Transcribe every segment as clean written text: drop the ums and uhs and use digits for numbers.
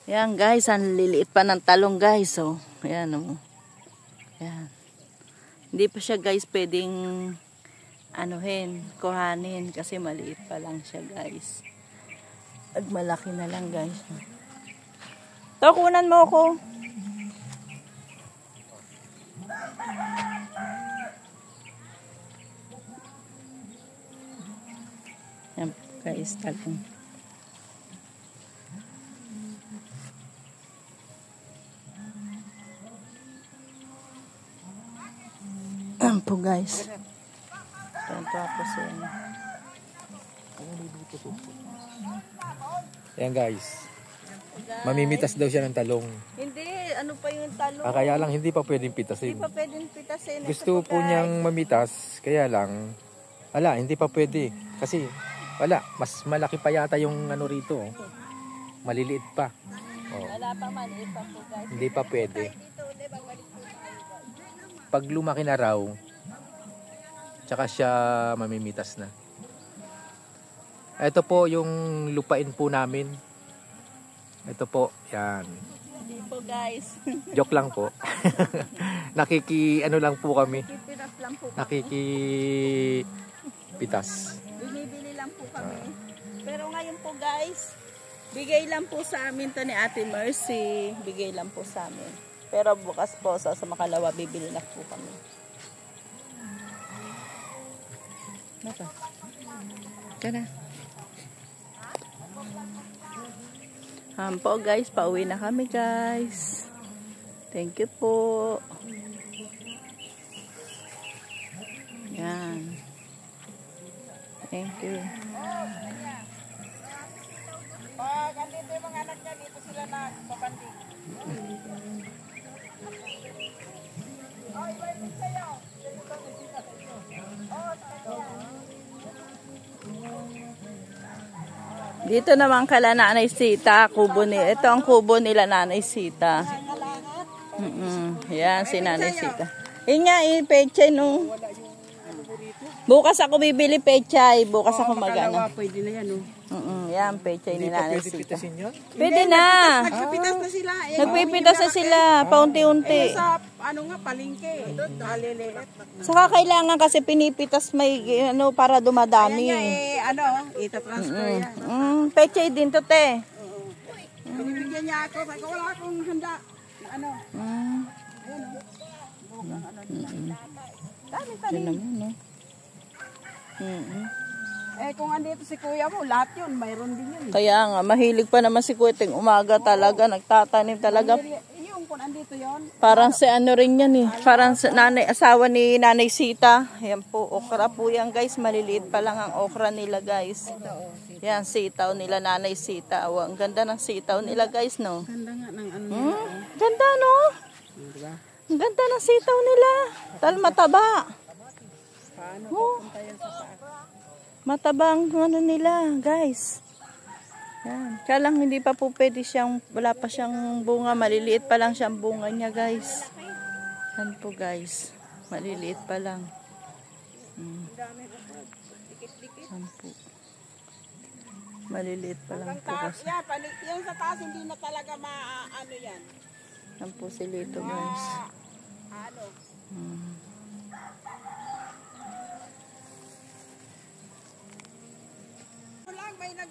Yan guys, ang liliit pa ng talong guys. So, ayan o. Ayan. Hindi pa siya guys pwedeng kuhanin kasi maliit pa lang siya guys. At malaki na lang guys. To, kunan mo ako. Yan guys, talong. Yan po guys. Ito po siya. Ayan guys. Mamimitas daw siya ng talong. Hindi, ano pa yung talong? Kaya lang hindi pa pwedeng pitasin. Hindi pa pwedeng pitasin. Gusto po niyang mamitas, kaya lang, hindi pa pwede. Kasi, mas malaki pa yata yung ano rito. Oh. Maliliit pa. Oh. Wala pa, maliit pa po guys. Hindi pa pwede. Pag lumaki na raw, tsaka siya mamimitas na. Ito po yung lupain po namin. Ito po, yan. Hindi po guys. Joke lang po. Ano lang po kami. Nakikipitas lang po kami. Nakikipitas. Binibili lang po kami. Pero ngayon po guys, bigay lang po sa amin to ni Ate Mercy. Bigay lang po sa amin. Pero bukas po sa makalawa, bibili na po kami. Naka. Kana. Po guys, pauwi na kami guys. Thank you po. Yan. Thank you. Pag andito yung mga anak niya, dito sila na papandig. Dito naman kala Nanay Sita, ito ang kubo nila Nanay Sita. Yan si Nanay Sita. Yun nga, pechay no. Bukas ako bibili pechay, bukas ako magana. Pwede na yan, oh. Yan, pechay ni Nanay Pwede Sita. pitasin yun? Pwede na. Nagpipitas na sila. Nagpipitas na sila, paunti-unti. Sa, palengke. Alililit. Saka kailangan kasi pinipitas may para dumadami. Itatransfer yan. Pechay din to te. Binibigyan niya ako. Sabi ko, wala akong handa. Yun naman, no? Kung andito si kuya mo, lahat yun. Mayroon din yun. Kaya nga, mahilig pa naman si Kuya Ting umaga talaga. Nagtatanim talaga. Yung kung andito yun. Parang si rin yan eh. Parang si asawa ni Nanay Sita. Yan po, okra po yan guys. Maliliit pa lang ang okra nila guys. Yan, sitaw nila Nanay Sita. Oh, ang ganda ng sitaw nila guys, no? Ganda nga ng Ganda, no? Ang ganda ng sitaw nila. Mataba. Paano pupunta yan sa taas? Matabang nila, guys. Yan. Kaya lang hindi pa po pwede wala pa siyang bunga. Maliliit pa lang siyang bunga niya, guys. Yan po, guys. Maliliit pa lang. Yan po. Maliliit pa lang po kasi. Yan sa taas, hindi na talaga maano yan. Yan po si Lito, guys.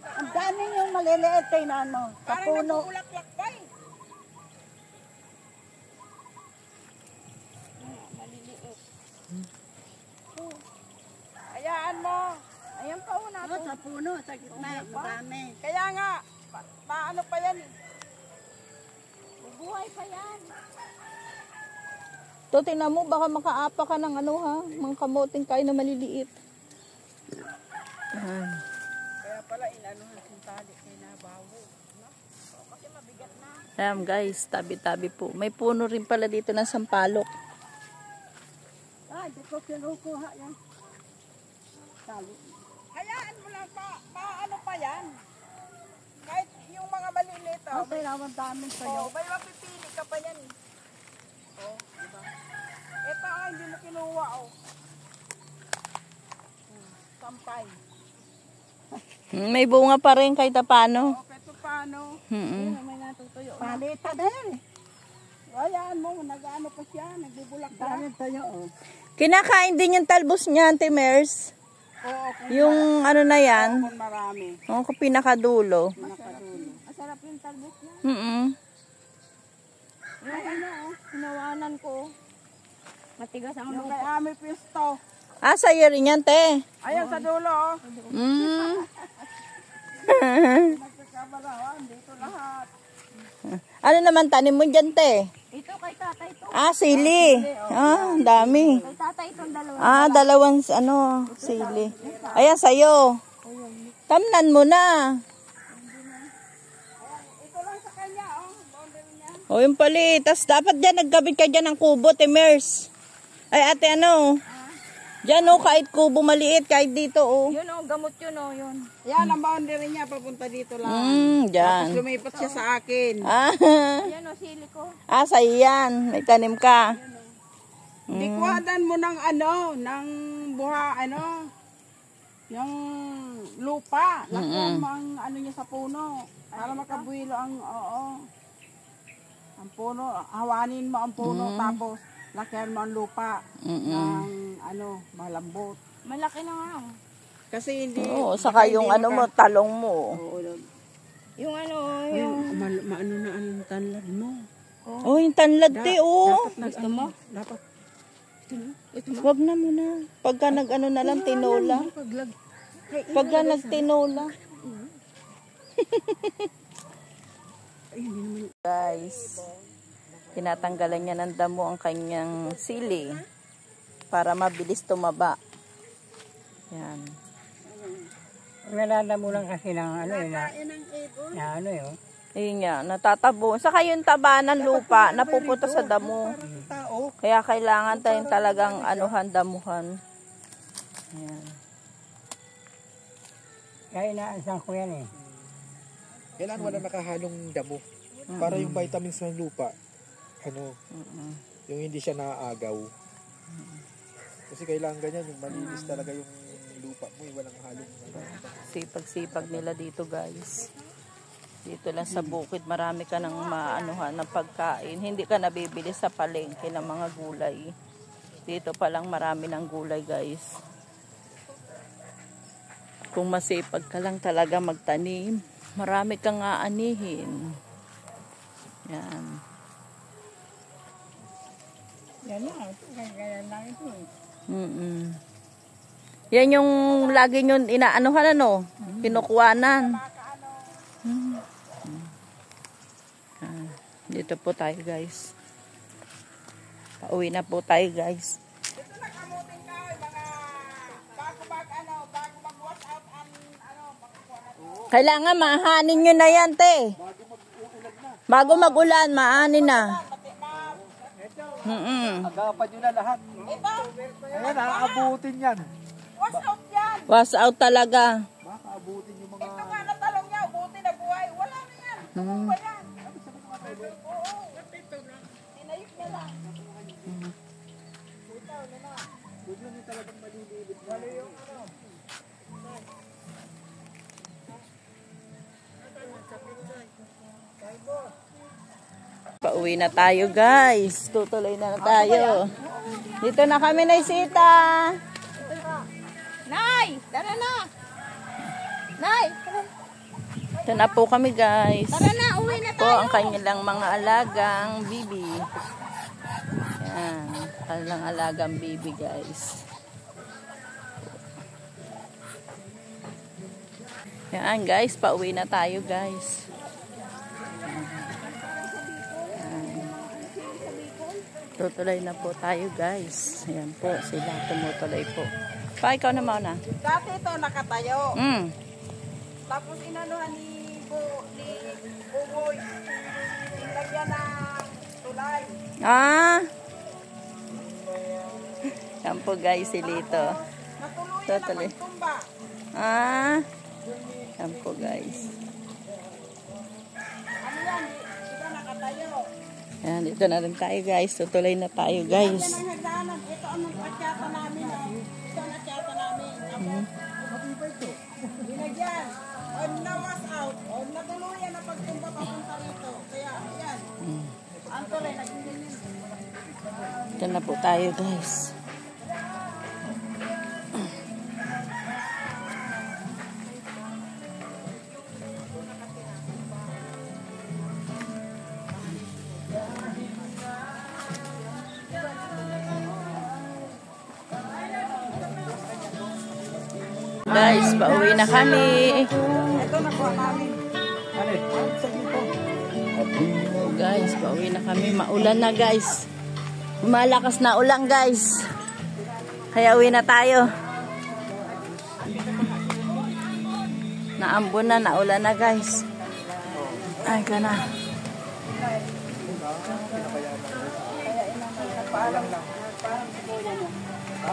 Ang dami yung maliliit kay Nano. Sa puno. Parang pa eh. Maliliit. Hayaan mo. Ayan pa una. Sa puno, sa gitna. Madami. Kaya nga, paano pa yan eh. Bubuhay pa yan. To, tingnan mo, baka makaapa ka ng mga kamoting kain na maliliit. Kaya pala yung tali kay nabawo. Kasi mabigat na. Ayan guys, tabi-tabi po. May puno rin pala dito ng sampalok. Di ko kinukuha yan. Tali. Hayaan mo lang paano pa yan? Kahit yung mga maliliit. Okay, naman dami sa'yo. May mapipili ka pa yan. Diba? Ito hindi mo kinuha. Sampay. May bunga pa rin kahit paano. Okay, ito paano? Mm-mm. May natutuyo. Malita din. Ayan mo, nag-ano pa siya, nagbubulak pa. Dami tayo, oh. Kinakain din yung talbos niya, Ate Mers. Oo, Yung ano na yan. kung marami. Oo, kung pinakadulo. Masarap yung talbos niya. Yung ano, hinawanan ko. Matigas ang Yung lupa. kay Ami Pisto. Ah, sa'yo rin yan, te. Ayan sa dulo, oh. Nagkakabarawan, dito lahat. Ano naman tanim mo dyan, te? Ito kay tatay to. Ah, sili. Ah, ang dami. Kay tatay itong dalawa. Ah, dalawang sili. Ayan, sa'yo. Tamnan mo na. Ito lang sa kanya, oh. Boundary niya. O, yung pali. Tapos dapat dyan, naggabit ka dyan ng kubo, te Mers. Ay, ate, ano? Dyan, oh, kahit kubo maliit, kahit dito, oh. Yun oh, gamot yun oh, yun. Yan ang boundary niya, papunta dito lang. Dyan. Tapos lumipat siya sa akin. Ah, Yan oh, sili ko. ah, sa'yo yan. May tanim ka. Dikwadan mo ng ano, ng yung lupa. Lakyan mo ang ano niya sa puno. Para makabuhilo ang, ang puno. Hawanin mo ang puno, tapos lakyan mo ang lupa ng malambot. Malaki na nga oh. Kasi hindi... Oo, saka yung ano mo, talong mo. Yung ano, yung... Maano na ang tanlad mo. Oh, yung tanlad, te, oh. Gusto mo? Dapat. Wag na muna. Pagka nag-ano na lang, tinola. Pagka nagtinola. Guys, tinatanggalan niya ng damo ang kanyang sili para mabilis tumaba. Yan. Nalala mo lang kasi ng ano yun, na ano yun. Ayun nga, natatabo. Saka yung taba ng lupa, napupunta sa damo. Kaya kailangan tayong talagang damuhan. Ayan. Kaya inaasan ko yan eh. Kailangan wala nakahalong damo. Para yung vitamins ng lupa, yung hindi siya naaagaw. Kasi kailangan ganyan, yung malinis talaga yung lupa mo, walang halong. Sipag-sipag nila dito, guys. Dito lang sa bukid, marami ka ng maanuhan ng pagkain. Hindi ka nabibili sa palengke ng mga gulay. Dito pa lang marami ng gulay, guys. Kung masipag ka lang talaga magtanim, marami kang aanihin. Yan. Yan na, kaya lang ito eh. Yan yung lagi nyo inaanuhan, kinukuhanan. Dito po tayo, guys. Pauwi na po tayo, guys. Ito nakamutin ka, mga bago mag-wash out Kailangan maahanin nyo na yan, te. Bago mag-ulan, maanin na. Agapan nyo na lahat. Ayan, aabutin yan. wash out yan. Was out talaga. Baka abutin yung mga... Ito nga na talong niya, buti na buhay. Wala na yan. Tumuba yan. Oo. Tinayip niya lang. Pauwi na tayo, guys. Tutuloy na tayo. Dito na kami, Naisita. Nay! Tara na! Nay! Ito na po kami, guys. Tara na! Uwi na Po ang kanilang mga alagang bibi. Yan. Kanilang alagang bibi, guys. Yan, guys. Pauwi na tayo, guys. Tutuloy na po tayo, guys. Ayan po, sila tumutuloy po. Pa, ikaw na mauna. Dati ito nakatayo. Mm. Tapos inanuhan ni Buboy. Nilagyan ng tulay. Ah! Yan po, guys, si Lito. Natuluyan Tutuloy. na pagtumba. Ah! Yan po, guys. Ano yan? Ito nakatayo. Yan, dito na rin tayo, guys. Tutuloy na tayo, guys. Yan ang hagdanan. Ito ang atyata namin. Ito ang atyata namin. Tapos, binagyan. On na was out. On natuluyan na pagtumba papunta rito. Kaya, ayan. Dito na po tayo, guys. Guys, pauwi na kami. Oh, guys, pauwi na kami. Maulan na, guys. Malakas na ulan, guys. Kaya uwi na tayo. Naambon na, naulan na, guys. Ay, ka na.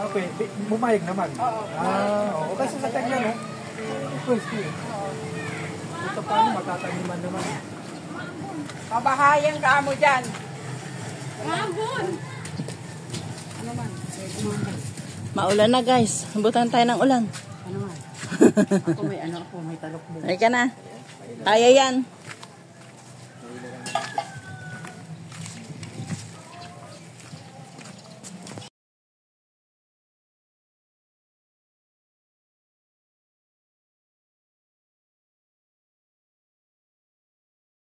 Okay, bumayag naman. Oo. Kasi sa kanya, no? Pwesto eh. Ito paano matataniman naman. Mabahayan ka mo dyan. Maulan na, guys. Butan tayo ng ulan. Ako may talok mo. Ay ka na. Kaya yan.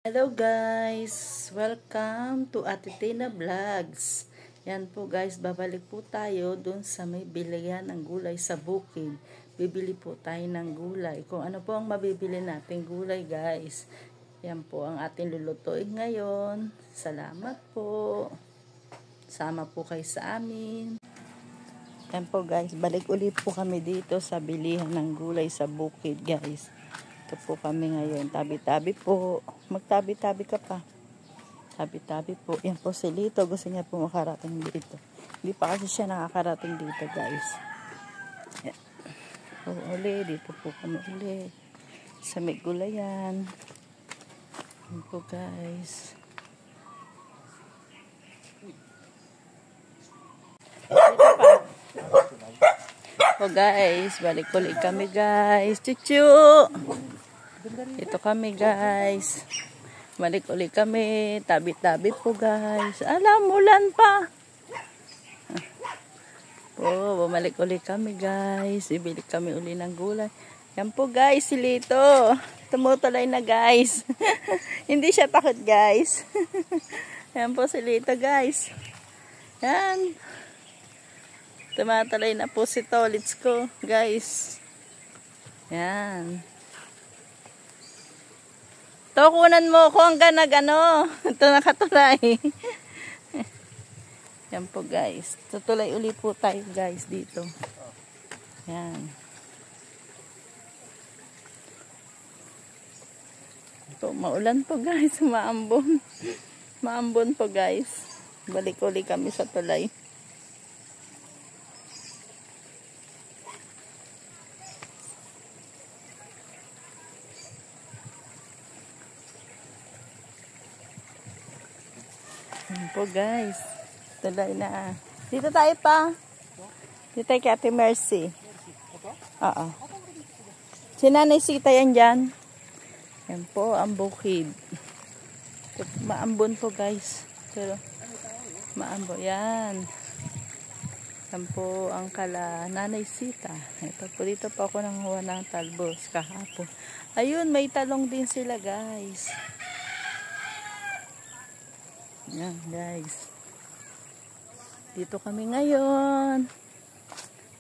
Hello guys! Welcome to Ate Tina Vlogs. Yan po guys, babalik po tayo dun sa may bilihan ng gulay sa bukid. Bibili po tayo ng gulay. Kung ano po ang mabibili natin gulay guys. Yan po ang ating lulutuin ngayon. Salamat po. Sama po kayo sa amin. Yan po guys, balik ulit po kami dito sa bilihan ng gulay sa bukid guys. Ito po kami ngayon. Tabi-tabi po. Magtabi-tabi ka pa. Tabi-tabi po. Yan po si Lito. Gusto niya po makarating dito. Hindi pa kasi siya nakakarating dito guys. Yan. Po uli. Dito po kami uli. Sa may gulayan. Yan po guys. Dito pa. Po guys. Balik ulit kami guys. Chuchu! Ito kami guys. Balik ulit kami. Tabi-tabi po guys. Alam, ulan pa. Po, bumalik ulit kami guys. Ibili kami uli ng gulay. Yan po guys, si Lito. Tumutulay na guys. Hindi siya takot guys. Yan po si Lito guys. Yan. Tumatulay na po si Tolits ko guys. Yan. Kunan mo ko hanggang nag-ano. Ito nakatulay. Yan po guys. Tutulay uli po tayo guys dito. Yan. Ito, maulan po guys. Maambon. Maambon po guys. Balik uli kami sa tulay. Yan po guys. Tulay na. Dito tayo pa. Dito tayo kay Ate Mercy. Oo. Si Nanay Sita yan dyan. Yan po ang bukid. Maambon po guys. Pero maambon. Yan. Yan po ang kala Nanay Sita. Ito po dito po ako nanghuha ng talbos kahapon. Ayun, may talong din sila guys. Yan guys. Dito kami ngayon.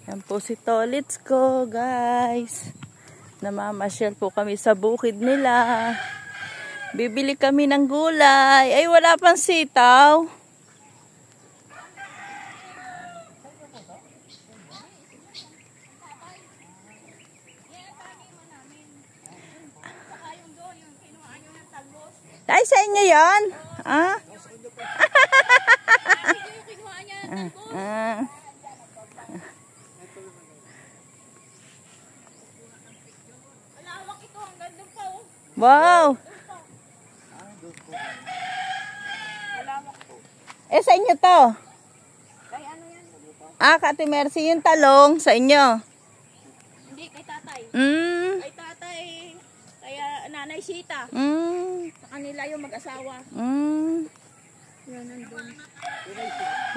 Yan po si Tolits ko guys. Namamasyal po kami sa bukid nila. Bibili kami ng gulay. Ay wala pang sitaw. Ay sa inyo yan? Ah? Wow! Eh, sa inyo to? Ah, Kati Mercy, yung talong sa inyo? Hindi, kay tatay. Mm. Kay tatay, kaya Nanay Sita. Mm. Sa kanila yung mag-asawa. Mm.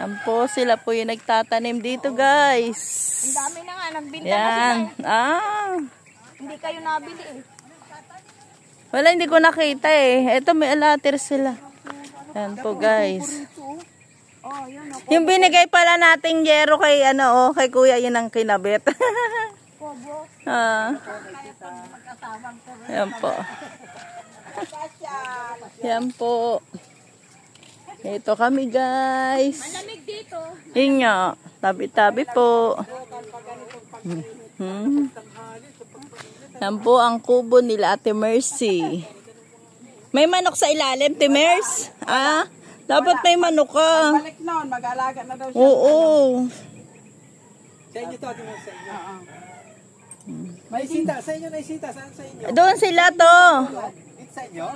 Yan po, sila po yung nagtatanim dito, guys. Ang dami na nga, nagbinta na Yan. sila Ah. Hindi kayo nabili eh. Wala, hindi ko nakita eh. Ito, may alater sila. Yan po, guys. Oh, yun ako. Yung binigay pala nating yero kay, kay kuya, yun ang kinabit. Ah. Yan po. Yan po. Ito kami, guys. Malamig dito. Yun nga. Tabi-tabi po. Yan po ang kubo nila Ate Mercy. May manok sa ilalim, Timers? Ah, dapat may manok ka. Balik noon, mag-alaga na daw siya. Oo. Sa inyo to, tingnan sa inyo. May sita, sa inyo na sita, saan sa inyo? Doon sila to. Dito sa inyo?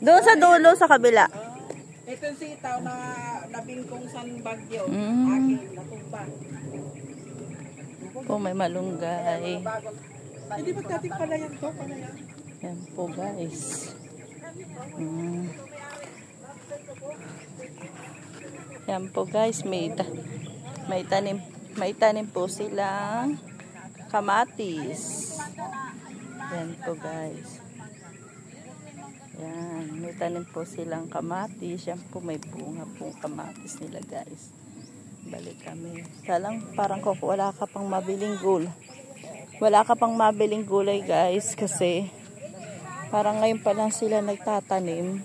Doon sa dulo, sa kabila. Ito yung sitaw na nabingkong san bagyo. Mm. Akin, natumba. Po, may malunggay. Hindi ba dating pala yan to? Pala yan? Yan po, guys. Mm. Yan po, guys. May tanim po silang kamatis. Yan po, guys. Yan. May tanim po silang kamatis. Yan po, may bunga po kamatis nila, guys. Balik kami. Salang parang wala ka pang mabiling gulay. Wala ka pang mabiling gulay, guys, kasi parang ngayon pa lang sila nagtatanim.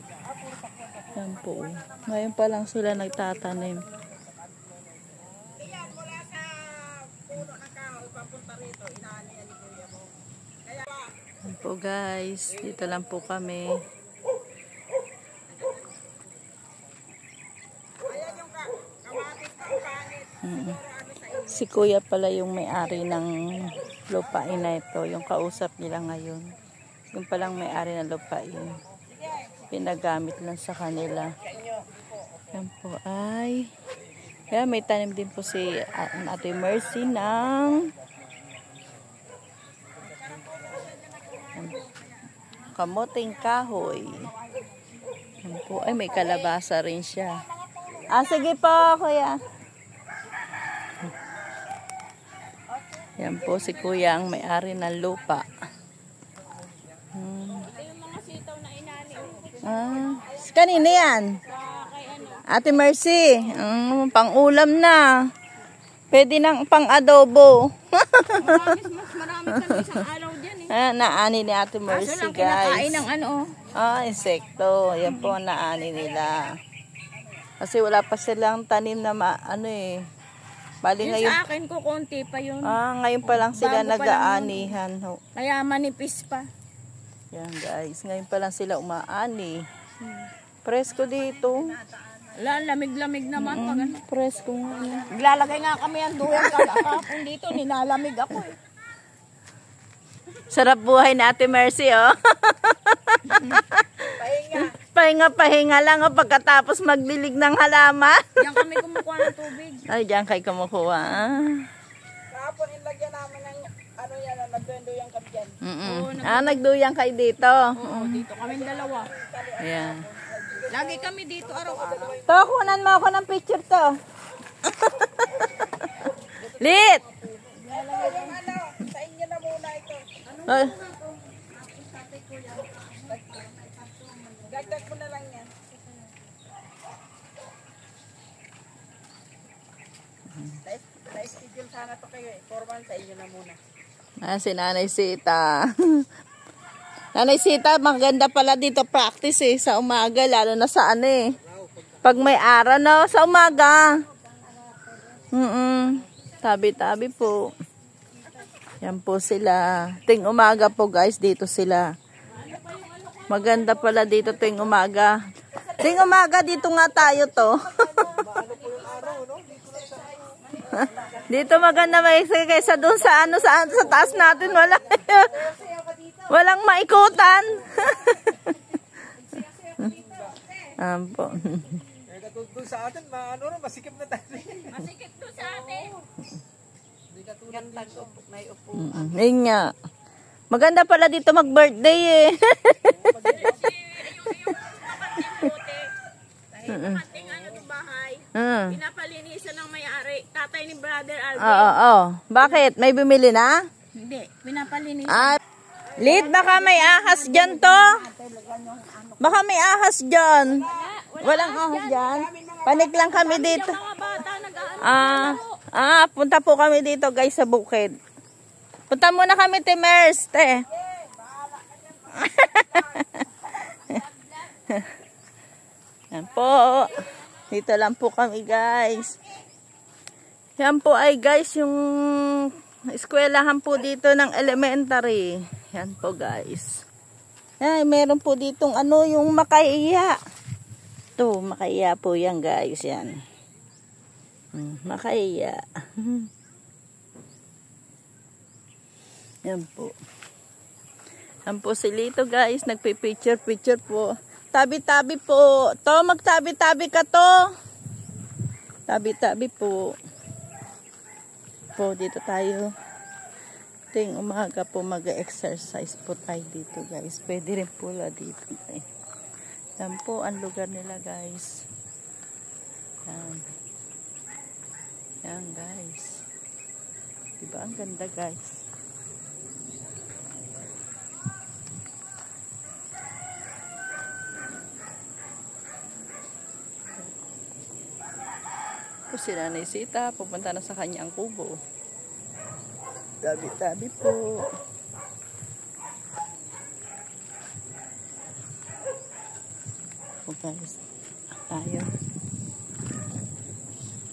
Yan po. Ngayon pa lang sila nagtatanim. Yan po, guys. Dito lang po kami. Si kuya pala yung may-ari ng lupain na ito. Yung kausap nila ngayon. Yung palang may-ari ng lupain. Pinagamit lang sa kanila. Yan po ay. Kaya may tanim din po si Ate Mercy ng kamoting kahoy. Yan po ay may kalabasa rin siya. Ah, sige po, kuya. Yan po si kuya ang may-ari ng lupa. Ito yung mga sitaw na inani. Ah, kanina yan? Ate Mercy, pang-ulam na. Pwede nang pang-adobo. Mas marami kami isang araw dyan eh. Ah, naani ni Ate Kaso Mercy, lang kinakain guys. ng ano. Ah, insekto. Yan po ang naani nila. Kasi wala pa silang tanim na bali Yung ngayon. sa akin ko, konti pa yun. Ah, ngayon pa lang sila Bago pa lang nag-aanihan. Ho. Kaya manipis pa. Yan, guys. Ngayon pa lang sila umaani. Presko dito. Wala, lamig-lamig naman. Pag ano. Presko nga. Naglalagay nga kami ang duyan kahapon dito. Nilalamig ako eh. Sarap buhay na Ate Mercy, oh. Pahinga lang pagkatapos magdilig ng halaman. Diyan kami kumukuha ng tubig. Ay, diyan kayo kumukuha. Kahapon ilagyan namin ng yan, nagduyang kami dyan. Nagduyang kayo dito. Oo, dito kami dalawa. Ayan. Lagi kami dito araw-araw. To, kunan mo ako ng picture to. Lit! Sa inyo na muna ito. Ay, Dagdag mo na lang yan. Na-schedule sana to kayo eh. Formal sa inyo na muna. si Nanay Sita. Nanay Sita, maganda pala dito practice sa umaga, lalo na sa pag may araw na sa umaga. Tabi-tabi po. Yan po sila. Ting umaga po, guys, dito sila. Maganda pala dito ting umaga. Ting umaga dito nga tayo to. Dito maganda may kaysa doon sa sa taas natin walang maikutan. Ampo. Doon sa atin, masikip na tayo. Masikip to sa atin. May upo. Yun nga. Maganda pala dito mag-birthday Yung kapanting puti. Kapanting ano Pinapalinisan ng may-ari. Tatay ni Brother Alvin. Oo. Bakit? May bumili na? Hindi. Pinapalinisan. Ah, Lid, baka may ahas dyan to. Baka may ahas dyan. Walang ahas dyan. Panik lang kami dito. Mga bata nag-aano. Punta po kami dito guys sa bukid. Punta muna kami, Timers, te. Yan po. Dito lang po kami guys. Yan po ay guys yung eskwelahan po dito ng elementary. Yan po guys. Ay, meron po ditong yung Makahiya. Ito, Makahiya po yan guys. Yan. Makahiya. Yan po. Yan po si Lito guys. Nagpipicture po. Tabi-tabi po. To, magtabi-tabi ka to. Tabi-tabi po. Po, dito tayo. Ting umaga po mag-exercise po tayo dito guys. Pwede rin pula dito. Yan po ang lugar nila guys. Yan. Yan guys. Diba ang ganda guys. Si Nanay Sita, pupunta na sa kanyang kubo. Tabi-tabi po. O guys, tayo.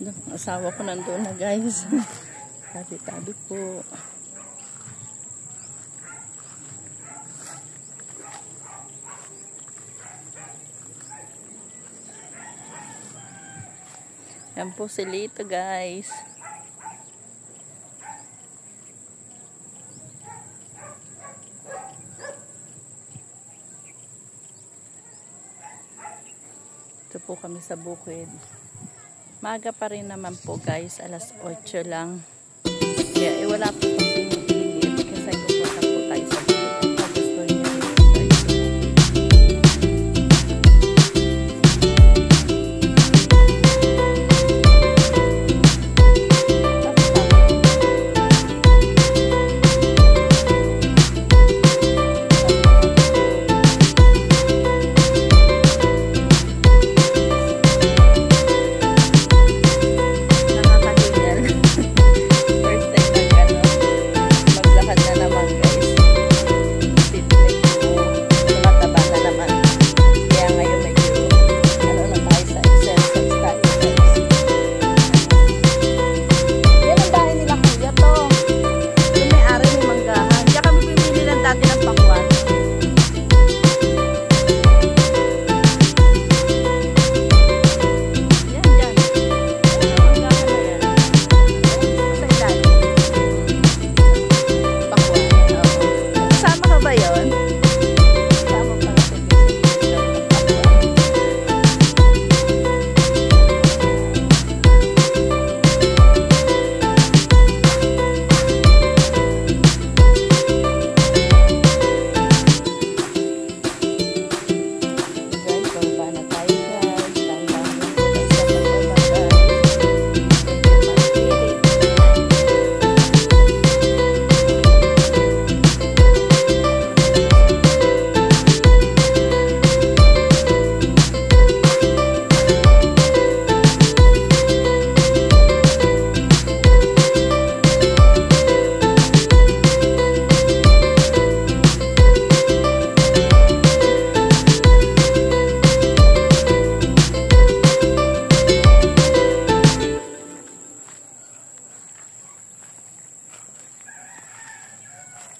Ang asawa ko nandun na guys. Tabi-tabi po. Yan po si Lito guys. Ito po kami sa bukid. Maga pa rin naman po guys. Alas 8 lang. Kaya wala po kasi magiging. Kasi pupunta po tayo sa bukid.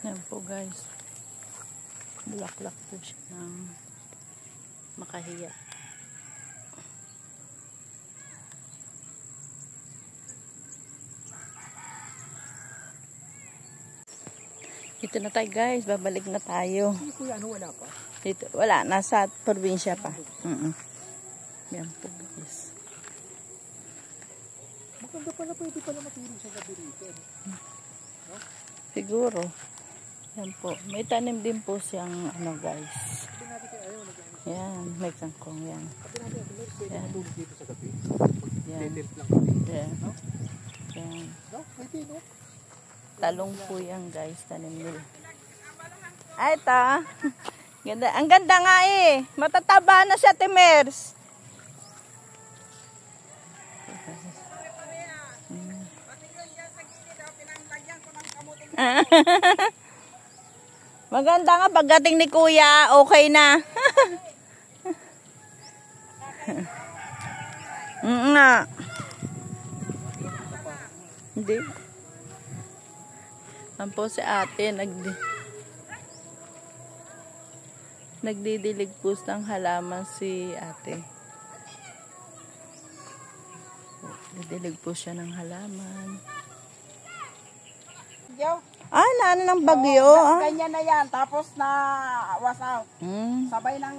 Yan po guys. Bulaklak po siya ng Makahiya. Dito na tayo guys. Babalik na tayo. Kuya, wala pa? Dito, wala. Nasa probinsya pa. Yan po guys. Maganda pala, pwede pala matulog sa gabi rito. No? Siguro. Yan po. May tanim din po siyang guys. Yan. May kangkong yan. Pwede matulog dito sa gabi. Yan. Nagtitimp lang kami. Yan. Yan. No? Pwede, no? Talong po yan guys, tanim nila. Ay, ito. Ganda. Ang ganda nga eh. Matataba na siya, Timers. Maganda nga pagdating ni Kuya, okay na. Nga. Hindi. Ang po si ate, nagdidilig po ng halaman si ate. Nagdidilig po siya ng halaman. Yo, Ano ng bagyo? ganyan na yan. Tapos na wasaw. Sabay ng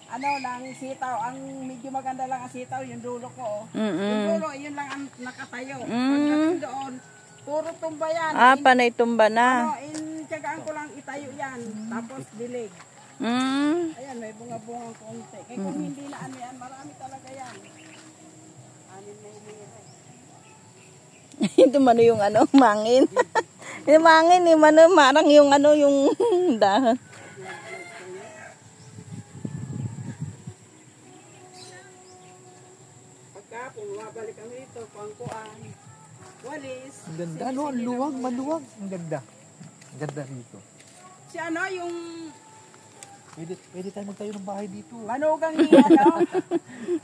ng sitaw. Ang medyo maganda lang ang sitaw, yung dulo ko. Yung dulo, yun lang ang nakatayo. Pagdating doon, puro tumba yan. Panay tumba na. Tsagaan ko lang itayo yan. Tapos dilig. Ayan, may bunga-bungang konti. Kaya kung hindi na yan, marami talaga yan. Anin na hinihira. Ito mano yung mangin. Yung mangin, marang yung yung dahon. Pagkapon, mabalik kami dito, pangkuan, walis. Ang ganda, no? Ang luwag, maluwag. Ang ganda. Ang ganda dito. Si yung Pwede tayo magtayo ng bahay dito. manugang ni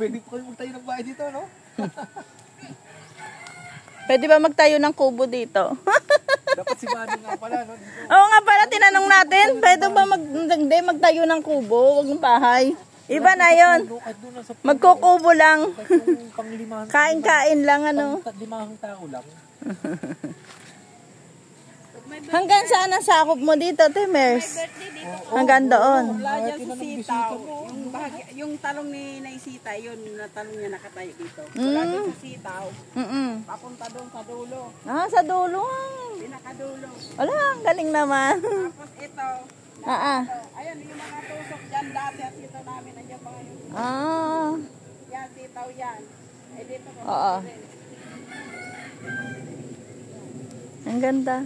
Pwede po kayo magtayo ng bahay dito, no? Pwede ba magtayo ng kubo dito? Dapat si Mano nga pala, no? Dito. Oo nga pala, tinanong natin. Pwede ba magtayo ng kubo? Huwag ng bahay. Iba na yun. Magkukubo lang. Kain-kain lang, Limahang tao lang. Hanggang saan ang sakop mo dito, Timers? Hanggang doon. Wala dyan sa sitaw. Yung talong ni Naisita, yun na talong niya nakatayo dito. Wala dyan sa sitaw. Papunta doon sa dulo. Sa dulo. Pinakadulo. Wala, ang galing naman. Tapos ito. Ayan, yung mga tusok dyan dati at ito namin. Nandiyan mga yung yan, sitaw yan. Dito ko. Oo. Ang ganda.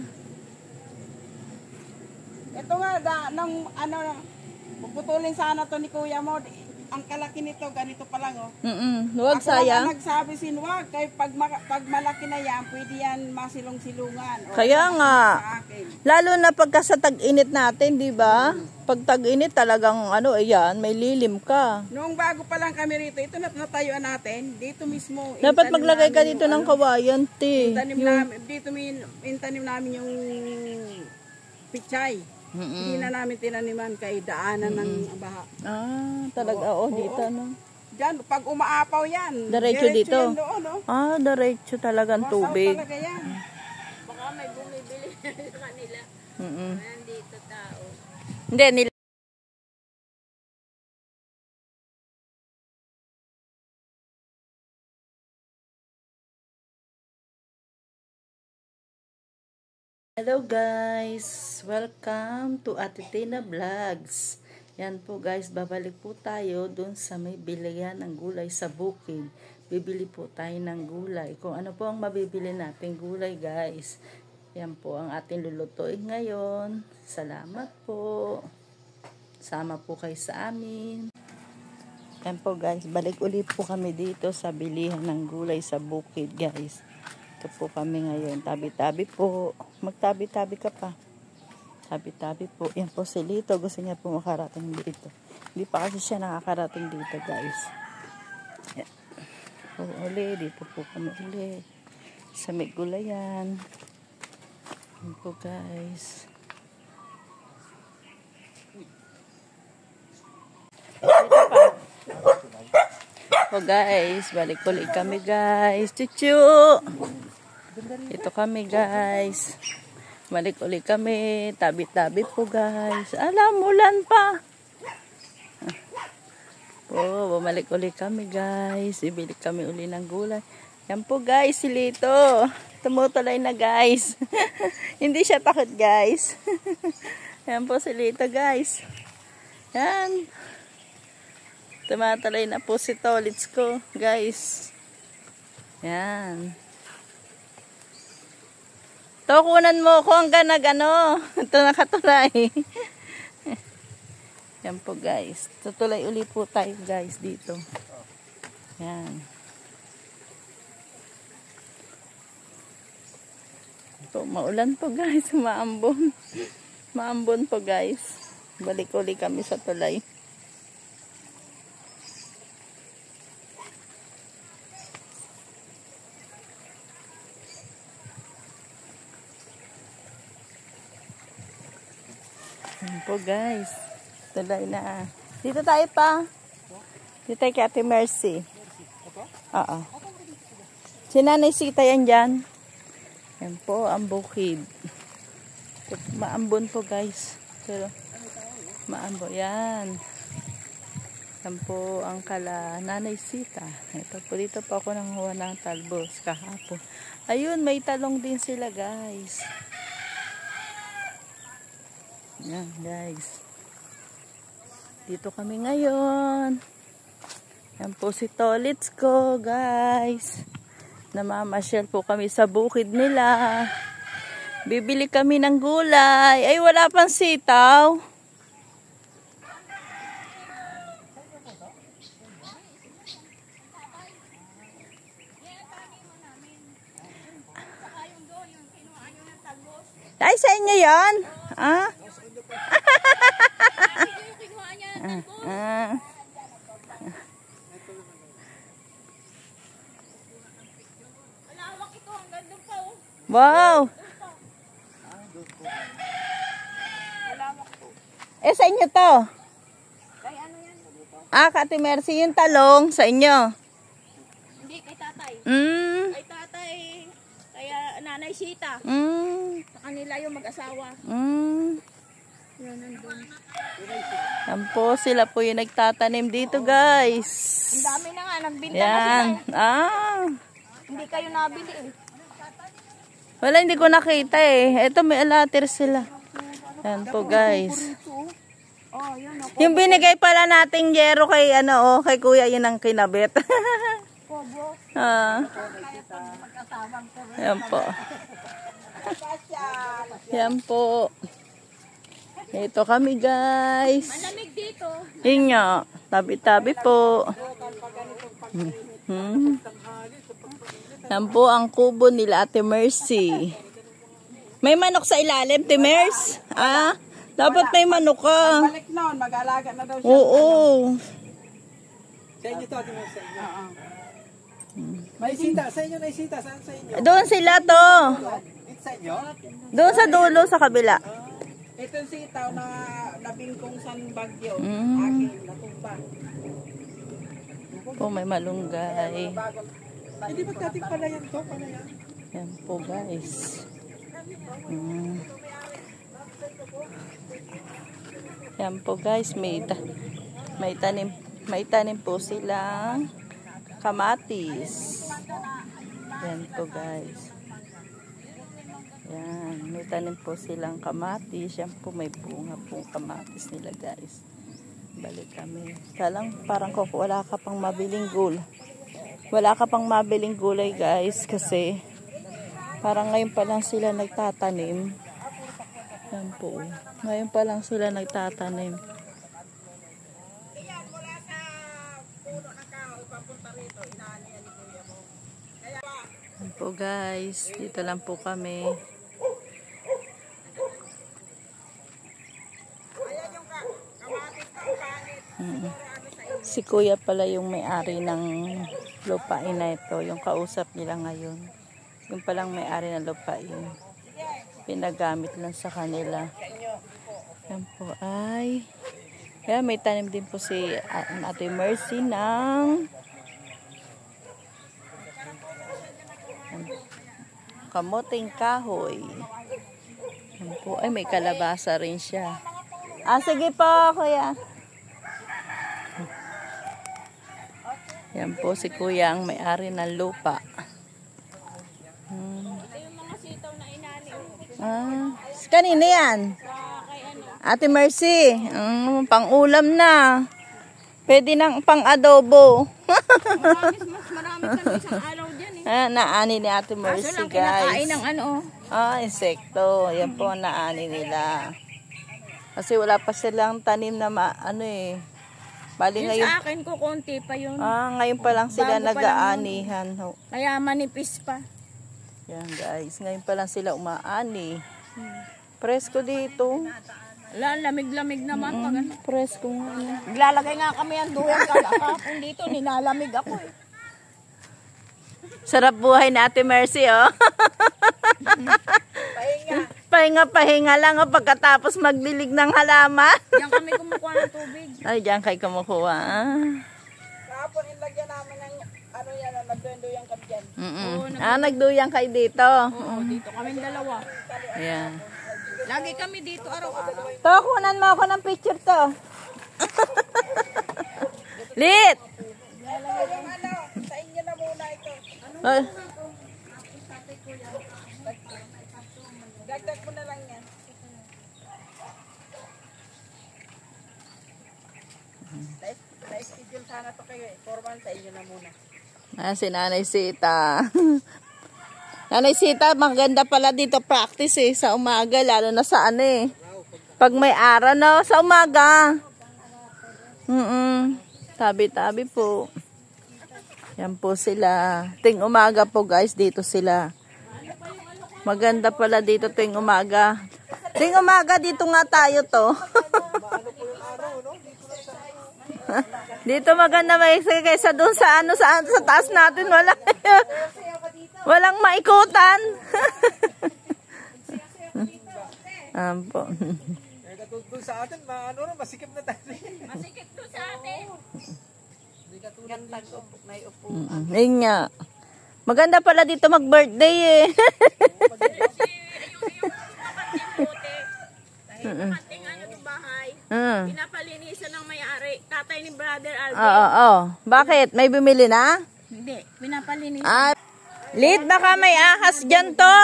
Ito nga, puputulin sana to ni Kuya mo. Ang kalaki nito, ganito pa lang, oh. Huwag Ako sayang. lang nagsabi sinwag, kay pag malaki na yan, pwede yan masilong-silungan. O, Kaya nga. sa akin. Lalo na pagka sa tag-init natin, di ba? Pag tag-init talagang ayan, may lilim ka. Noong bago pa lang kami rito, ito natayuan natin, dito mismo. Dapat maglagay ka dito ng kawayan, te. Intanim namin yung pichay. Hindi na namin tinaniman kay daanan ng baha. Talaga, dito, no? Diyan, pag umaapaw yan. Diretso dito? Yan doon, no? Diretso talagang tubig. Wasaw talaga yan. Baka may bumibili sa kanila. Nandito tao. Hindi, hello guys! Welcome to Ate Tina Vlogs. Yan po guys, babalik po tayo dun sa may bilihan ng gulay sa bukid. Bibili po tayo ng gulay. Kung ano po ang mabibili natin gulay guys. Yan po ang ating lulutuin ngayon. Salamat po. Sama po kayo sa amin. Yan po guys, balik ulit po kami dito sa bilihan ng gulay sa bukid guys. Ito po kami ngayon. Tabi-tabi po. Magtabi-tabi ka pa. Tabi-tabi po. Yan po si Lito. Gusto niya po makarating dito. Hindi pa kasi siya nakakarating dito guys. Yan. Uli. Dito po kami uli. Sa may gulayan. Yan po guys. Dito pa. O guys. Balik ulit kami guys. Chuchu! Ito kami guys. Balik ulit kami. Tabi-tabi po guys. Alam, ulan pa. Bumalik ulit kami guys. Ibili kami uli ng gulay. Yan po guys, si Lito. Tumutuloy na guys. Hindi siya takot guys. Yan po si Lito guys. Yan. Tumatuloy na po si Tolits ko guys. Yan. To, kunan mo ko hanggang nag-ano. Ito nakatulay. Yan po guys. Tutulay ulit po tayo guys dito. Yan. Po, maulan po guys. Maambon. Maambon po guys. Balik ulit kami sa tulay. Yan po guys. Tulay na. Dito tayo pa. Dito tayo kay Ate Mercy. Oo. Si Nanay Sita yan dyan. Yan po ang bukid. Maambon po guys. Pero maambon. Yan. Yan po ang kala Nanay Sita. Ito po dito po ako nanghuha ng talbos kahapon. Ayun, may talong din sila guys. Yan guys. Dito kami ngayon. Yan po si Tolits ko guys. Namamasyal po kami sa bukid nila. Bibili kami ng gulay. Ay wala pang sitaw. Ay sa inyo yan? Ah? Wow! Eh, sa inyo to? Ah, Ate Mercy, yung talong sa inyo? Hindi, kay tatay. Mm. Kay tatay, kaya Nanay Sita. Mm. Sa kanila yung mag-asawa. Mm. Yan, nandun. Yan po, sila po yung nagtatanim dito, guys. Ang dami na nga, nagbinta na Yan. sila. Ah. Hindi kayo nabili eh. Wala, hindi ko nakita eh. Ito, may alater sila. Yan po, guys. Oh, yan ako. Yung binigay pala nating yero kay, ano, oh, kay kuya, yun ang kinabit. Ah. Yan po. Yan po. Ito kami, guys. Malamig dito. Yun nga, tabi-tabi po. Yan po ang kubo nila Ate Mercy. May manok sa ilalim, Ate Mercy? Ah, dapat may manok ka. Balik noon, mag-alaga na daw siya. Oo. Sa inyo to, Ate Mercy, sa inyo. May sita, sa inyo na sita, saan sa inyo? Doon sila to. Dito sa inyo? Doon sa dulo, sa kabila. Ito yung sitaw na nabingkong san bagyo. Mm. Akin, natumba. Po, may malunggay. Hindi ba dating pala yan to? Pala yan? Yan po, guys. Mm. Yan po, guys. May tanim po silang kamatis. Yan po, guys. Yan. May tanim po silang kamatis. Yan po, may bunga pong kamatis nila, guys. Balik kami. Kalang parang wala ka pang mabiling gulay. Wala ka pang mabiling gulay, guys, kasi parang ngayon pa lang sila nagtatanim. Yan po. Ngayon pa lang sila nagtatanim. Yan po, guys. Dito lang po kami. Si Kuya pala yung may-ari ng lupain na ito. Yung kausap nila ngayon. Yung palang may-ari ng lupain. Pinagamit lang sa kanila. Yan po ay. Kaya may tanim din po si Ate Mercy ng kamoting kahoy. Yan po ay may kalabasa rin siya. Ah, sige po, Kuya. Yan po si Kuya ang may-ari ng lupa. Ito yung mga sitaw na inani. Ah, kanina yan? Kay ano. Ate Mercy, pang-ulam na. Pwede nang pang-adobo. Mas marami kami isang araw dyan eh. Naani ni Ate Mercy, Kaso lang guys. kinakain ng ano. Insekto. Yan po ang naani nila. Kasi wala pa silang tanim na Bali Yung ngayon. sa akin ko, konti pa yun. Ngayon pa lang sila Bago pa lang nag-aanihan. Kaya manipis pa. Yan guys, ngayon pa lang sila umaani. Presko dito. Wala, lamig-lamig naman. Pag ano. Presko nga. Naglalagay nga kami ang duyan kahapon dito. Nilalamig ako eh. Sarap buhay ni Ate Mercy, oh. Pahinga lang, oh, pagkatapos magdilig ng halaman. Diyan kami kumukuha ng tubig. Ay, diyan kayo kumukuha. Kahapon ilagyan namin ng ano yan, nagduyan kami dyan. Nagduyang kayo dito. Oo, dito kami dalawa. Ayan. Lagi kami dito araw-araw. To, kunan mo ako ng picture to. Lit! Yung ano, sa inyo na muna ito. Oh. Dagdag mo na lang yan. Na-schedule sana to kayo eh. Formal sa inyo na muna. Si Nanay Sita. Nanay Sita, maganda pala dito practice sa umaga, lalo na sa pag may araw, no? Sa umaga. Tabi-tabi po. Yan po sila. Ting umaga po guys, dito sila. Maganda pala dito ting umaga. Ting umaga, dito nga tayo to. Dito maganda maiksi kaysa doon sa sa taas natin. Walang maikutan. Ampo. Doon sa atin, masikip na tayo. Masikip to sa atin. Ayun nga. Maganda pala dito mag-birthday eh. Ating ano yung bahay. Pinapalinisan ng may-ari. Tatay ni Brother Alvin. Oo. Bakit? May bumili na? Hindi. Pinapalinisan. Lit, baka may ahas dyan to.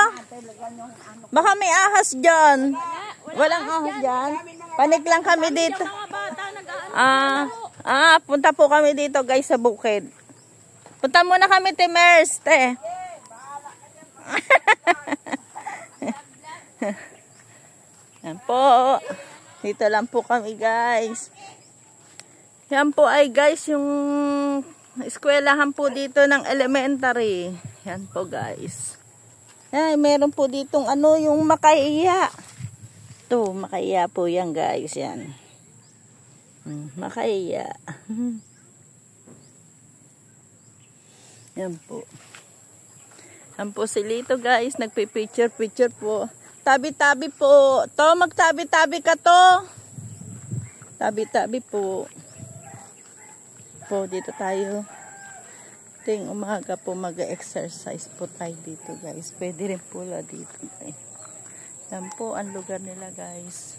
Baka may ahas dyan. Walang ahas dyan. Panik lang kami dito. Mga bata nag-aano. Punta po kami dito guys sa bukid. Punta muna kami, Timers, te. Yan po. Dito lang po kami, guys. Yan po ay, guys, yung eskwelahan po dito ng elementary. Yan po, guys. Ay, meron po ditong yung Makahiya. Ito, Makahiya po yan, guys. Yan. Makahiya. Yan po. Yan po si Lito guys. Nagpipicture po. Tabi-tabi po. To, magtabi-tabi ka to. Tabi-tabi po. Po, dito tayo. Ting umaga po mag-exercise po tayo dito guys. Pwede rin po dito. Yan po ang lugar nila guys.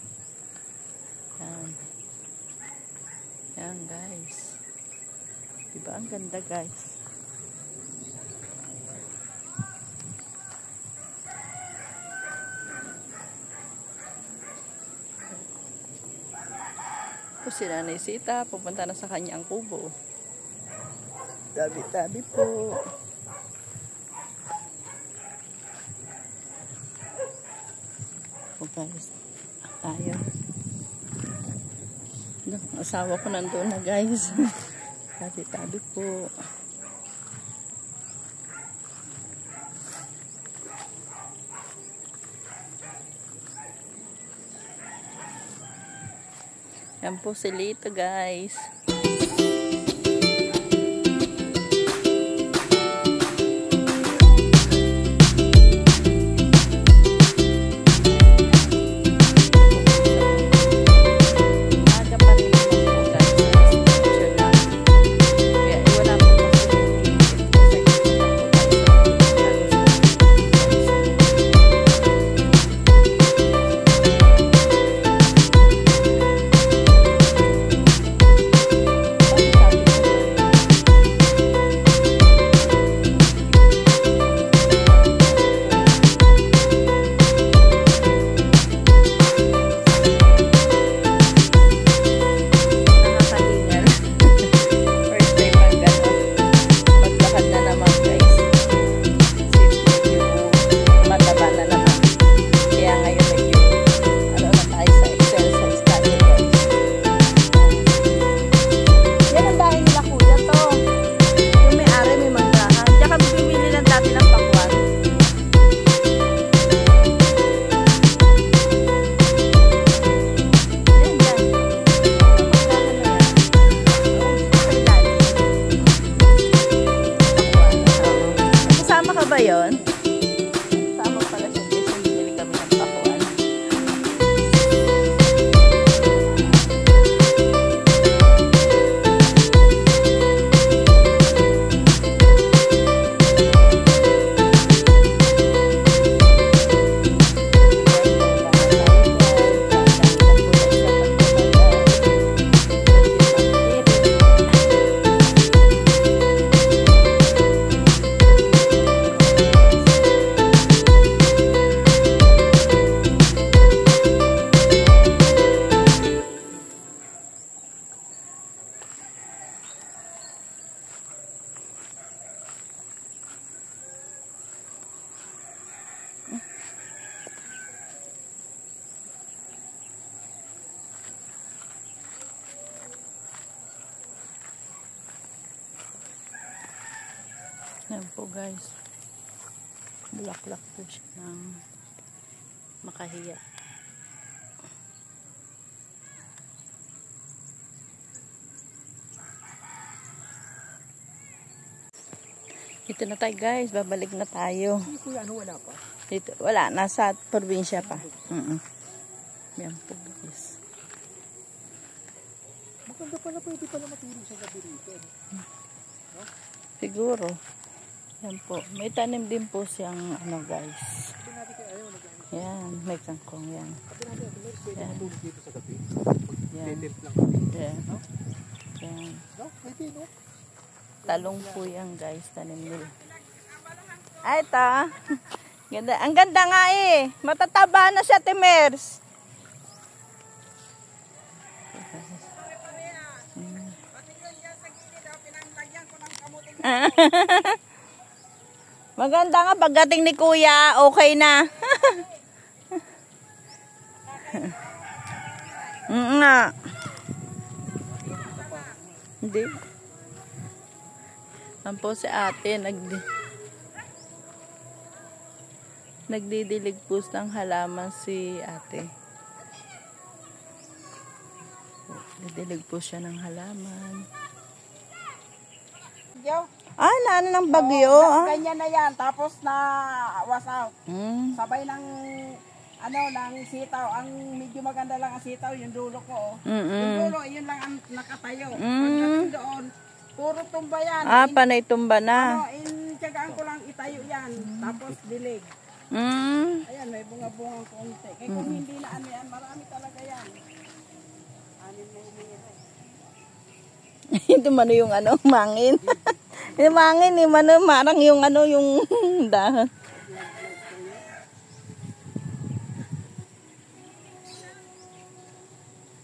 Yan. Yan guys. Diba ang ganda guys. Po si Nanay Sita, pupunta na sa kanyang kubo. Tabi-tabi po. O guys, tayo. Asawa ko nandun na guys. Tabi-tabi po. Yan po si Lito guys. Yan po guys. Bulaklak po siya ng makahiya. Dito na tayo guys. Babalik na tayo. Kuya, ano wala pa? Dito, wala. Nasa probinsya pa. Yan po guys. Maganda pala, pwede pala matulog sa gabi rito. Siguro. Yan po. May tanim din po siyang ano guys. Yan. May kangkong yan. Pwede matulog dito sa gabi. Yan. Pwede lang kami. Yan. Yan. No? Pwede, no? Talong po yan guys. Tanim nila. Ay, ito. Ganda. Ang ganda nga eh. Matataba na siya, Timers. Maganda nga pagdating ni Kuya, okay na. Nga. Hindi. Ang po si ate nagdidilig po ng halaman si ate. Nagdidilig po siya ng halaman. Yo, Ano ng bagyo? ganyan na yan. Tapos na was out. Sabay ng ng sitaw. Ang medyo maganda lang ang sitaw, yung dulo ko. Yung dulo, yun lang ang nakatayo. Pagdating doon, puro tumba yan. Panay tumba na. Tiyagaan ko lang itayo yan. Tapos dilig. Ayan, may bunga-bungang konti. Kaya kung hindi na yan, marami talaga yan. Anin na hinihira. Ito mano yung mangin. Yung mangin eh, marang yung yung dahon.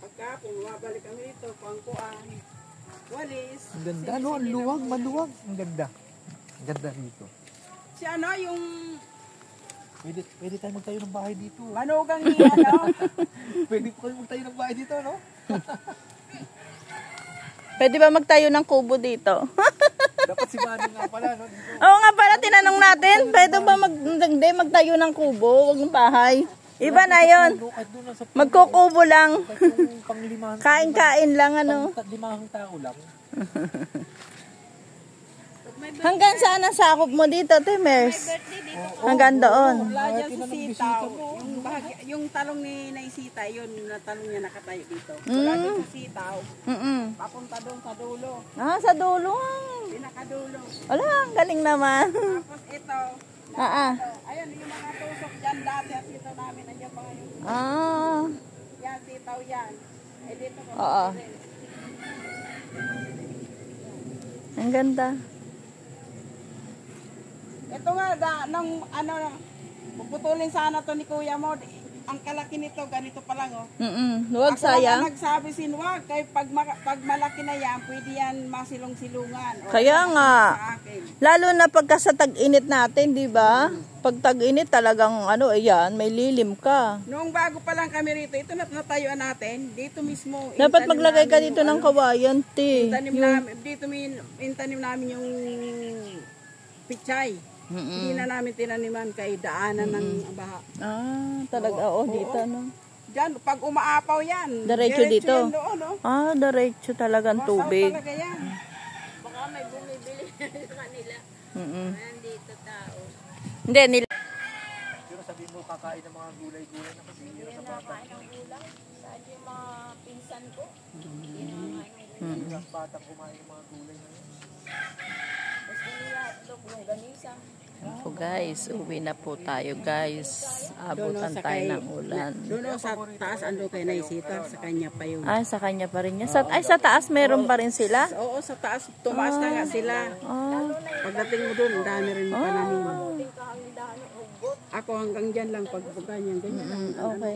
Pagkapon, mabalik kami dito, pangkuan, walis. Ang ganda, no? Ang luwag, maluwag. Ang ganda. Ang ganda rito. Si yung Pwede tayo magtayo ng bahay dito. manugang ni Pwede po kayo magtayo ng bahay dito, no? Pwede ba magtayo ng kubo dito? Dapat si Manong nga pala, no? Dito. Oo nga pala, tinanong natin. Pwede ba magtayo ng kubo? Huwag ng bahay. Iba na yun. Magkukubo lang. Kain-kain lang, Limahang tao lang. Hanggang saan ang sakop mo dito, Timers? Hanggang doon. Wala dyan sa sitaw. Yung talong ni Naisita, yun na talong niya nakatayo dito. Wala dyan sa sitaw. Papunta doon sa dulo. Sa dulo. Pinakadulo. Wala, ang galing naman. Tapos ito. Ayan, yung mga tusok dyan dati at sitaw namin. Nandiyan mga yung yan, sitaw yan. Dito ko. Oo. Ang ganda. Ito nga, puputulin sana to ni kuya mo. Ang kalaki nito, ganito pa lang, oh. Huwag Ako sayang. lang nagsabi sinwag, kaya pag malaki na yan, pwede yan masilong-silungan. Kaya nga. Sa akin. Lalo na pagka sa tag-init natin, di ba? Pag tag-init talagang ayan, may lilim ka. Noong bago pa lang kami rito, ito natayuan natin, dito mismo. Dapat maglagay ka dito ng kawayan, te. Intanim namin yung pichay. Hindi na namin tinaniman kay daanan ng baha. Talaga, dito, no? Diyan, pag umaapaw yan. Diretso dito? Yan doon, no? Diretso talagang tubig. Talaga yan. Baka may bumibili sa kanila. Nandito tao. Hindi, Pero sabihin mo, kakain ng mga gulay-gulay na kasi hirap sa bata. Kain ng ulam. Saan yung mga pinsan ko? Hirap batang kumain ng mga gulay na yun. Gusto nila hotdog, yung ganisa. So guys, uwi na po tayo guys. Abutan tayo ng ulan. Doon sa taas, ando kay Naisita, sa kanya pa yun. Sa kanya pa rin niya. Sa taas meron pa rin sila? Oo, sa taas, tumaas na nga sila. Pagdating mo doon, ang dami rin pananim. Ako hanggang dyan lang, pag ganyan, ganyan lang. Okay.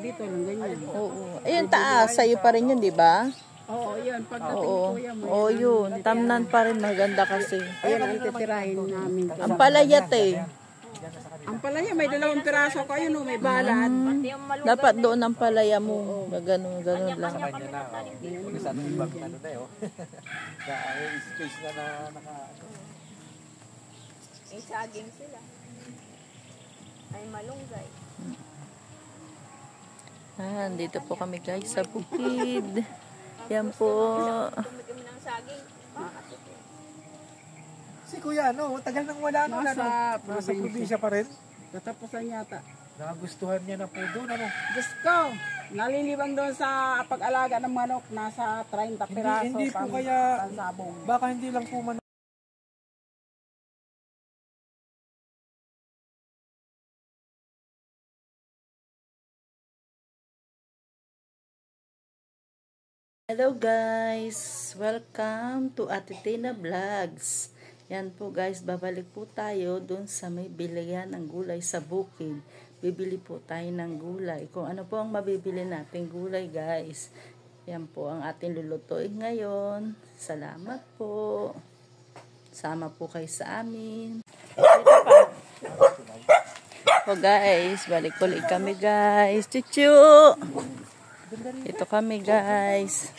Dito lang, ganyan. Oo. Ayun taas, sa'yo pa rin yun, di ba? Oo, yun. Pagdating ko yan, Yun. Tamnan pa rin, maganda kasi. ayun ang titirahin namin. Ang palayat eh. Ang palaya, may 2 piraso ko, ayun o, may balad. Dapat doon ang palaya mo. Ganun lang. Kanya na, Kung saan ibang na yun. Space na naka... May saging sila. Ay malunggay. Dito po kami guys sa bukid. Yan po. Tumigim ng saging. Makakatipid. Si Kuya, no? Tagal nang wala no? Nasa probinsya pa rin. Katapusan yata. Nagustuhan niya na po doon, ano? Diyos ko, nalilibang doon sa pag-alaga ng manok. Nasa 30 piraso. Hindi po kaya, pansabong. baka hindi lang po man. Hello guys! Welcome to Ate Tina Vlogs. Yan po guys, babalik po tayo dun sa may bilihan ng gulay sa bukid. Bibili po tayo ng gulay. Kung ano po ang mabibili natin gulay guys. Yan po ang ating lulutuin ngayon. Salamat po. Sama po kayo sa amin. Dito pa. So guys, balik ulit kami guys. Chuchu! Ito kami guys.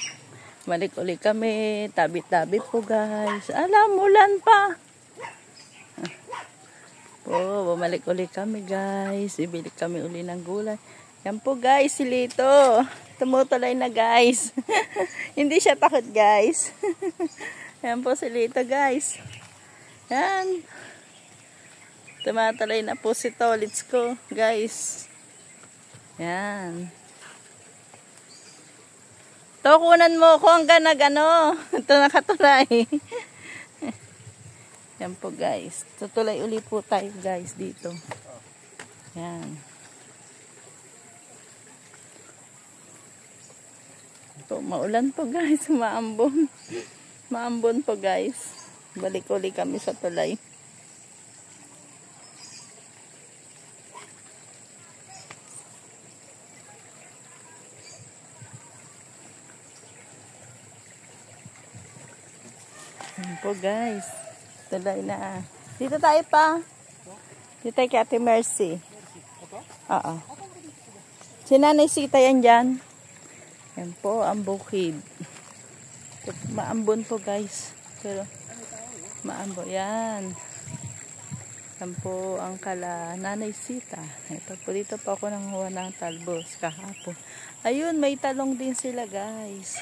Balik ulit kami. Tabi-tabi po guys. Alam, ulan pa. Po, bumalik ulit kami guys. Ibili kami uli ng gulay. Yan po guys, si Lito. Tumutuloy na guys. Hindi siya takot guys. Yan po si Lito guys. Yan. Tumatuloy na po si Tolits ko guys. Yan. To, kunan mo ko hanggang nag-ano. Ito nakatulay. Yan po guys. Tutulay uli po tayo guys dito. Yan. Ito, maulan po guys. Maambon. Maambon po guys. Balik uli kami sa tulay. Yan po guys. Tulay na. Dito tayo pa. Dito tayo kay Ate Mercy. Oo. Si Nanay Sita yan dyan. Yan po ang bukid. Maambon po guys. Pero maambon. Yan. Yan po ang kala Nanay Sita. Ito po, dito pa ako nanghuha ng talbos kahapon. Ayun, may talong din sila guys.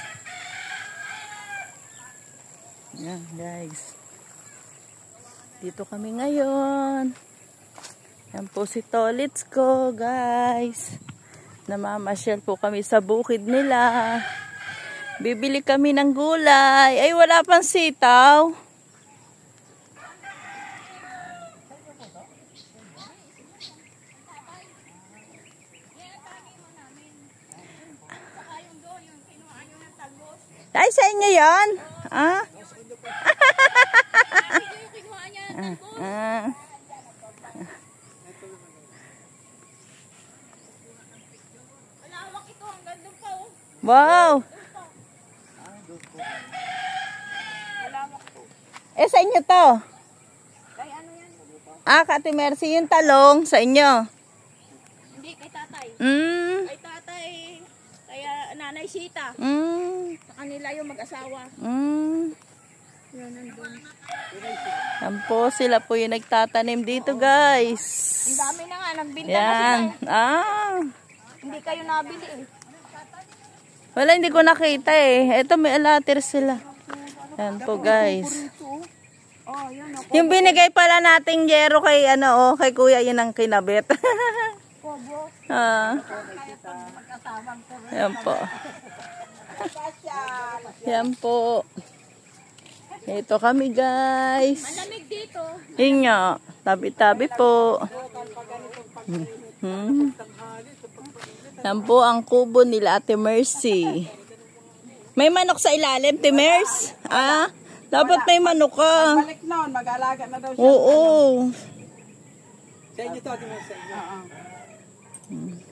Yan guys. Dito kami ngayon. Yan po si Tolits ko guys. Namamasyal po kami sa bukid nila. Bibili kami ng gulay. Ay, wala pang sitaw. Ay, sa inyo yan? Ah? Wow! Sa inyo to? Ate Mercy, yung talong sa inyo? Hindi, kay tatay. Mm. Kay tatay, kaya Nanay Sita. Mm. Sa kanila yung mag-asawa. Mm. Yan, nandun. Yan po, sila po yung nagtatanim dito guys. Ang dami na nga, nagbinta Yan. na sila. Hindi kayo nabili eh. Wala, hindi ko nakita eh. Ito, may alater sila. Yan po guys. Oh, yun ako. Yung binigay pala nating yero kay kay kuya, yun ang kinabit. Yan po. Yan po. Ito kami guys. Malamig dito. Yun nga, tabi-tabi po. Yan po ang kubo nila Ate Mercy. May manok sa ilalim, Timers? Dapat may manok ka. Balik noon, mag-alaga na daw siya. Oo. Sa inyo to, Ate Mel, sa inyo.